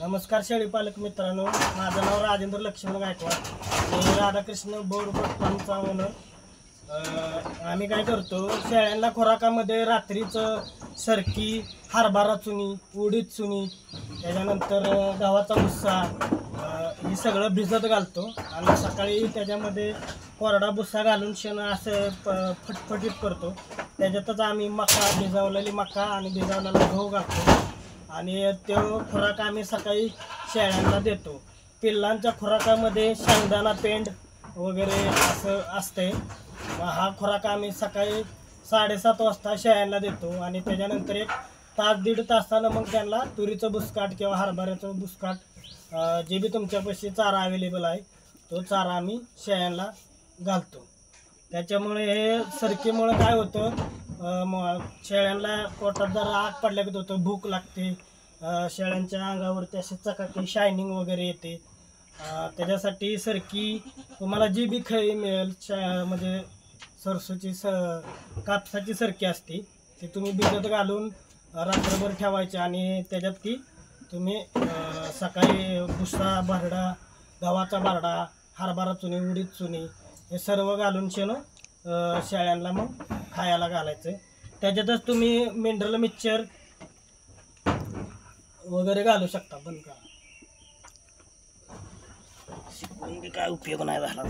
नमस्कार शेळी पालक मित्रांनो, माझं नाव राजेंद्र लक्ष्मण गायकवाड, मी राधाकृष्ण बोरपट पंचावन्न। आम्ही काय करतो, शेळ्यांना खुराकामध्ये रात्रीचं सरकी, हरभरा चुनी, उडीद चुनी, त्याच्यानंतर गव्हाचा भुस्सा हे सगळं भिजत घालतो आणि सकाळी त्याच्यामध्ये कोरडा भुस्सा घालून शेण असं फटफटीत करतो। त्याच्यातच आम्ही मका, भिजवलेली मका आणि भिजवलेला गहू घालतो आणि तो खुराक आम्ही सकाळी शेळ्यांना देतो। पिल्लांच्या खुराकामध्ये शेंगदाणा पेंड वगैरे असं असते। हा खुराक आम्ही सकाळी 7:30 वाजता शेळ्यांना देतो आणि त्याच्यानंतर एक तास दीड तासानं मग त्यांना तुरीचं बुसकाट किंवा हरभऱ्याचं बुसकाट जे बी तुमच्यापाशी चारा अवेलेबल आहे तो चारा आम्ही शेळ्यांना घालतो। त्याच्यामुळे हे सरकीमुळे काय होतं, शेळ्यांना पोटात जरा आग पडल्यागत होतं, भूक लागते, शेळ्यांच्या अंगावरती अशी चकाकी शायनिंग वगैरे येते। त्याच्यासाठी सरकी तुम्हाला जी बी खळी मिळेल, म्हणजे सरसोची कापसाची सरकी असते ती तुम्ही भिजत घालून रात्रभर ठेवायची आणि त्याच्यात ती तुम्ही सकाळी भुसा, भरडा, गव्हाचा भरडा, हरभरा चुनी, उडीद चुनी हे सर्व घालून शेळ्यांना मग खायला घालायचं। त्याच्यातच तुम्ही मिनरल मिक्सचर वगैरे घालू शकता। बंद करा, शिकवून बी काय उपयोग नाही झाला।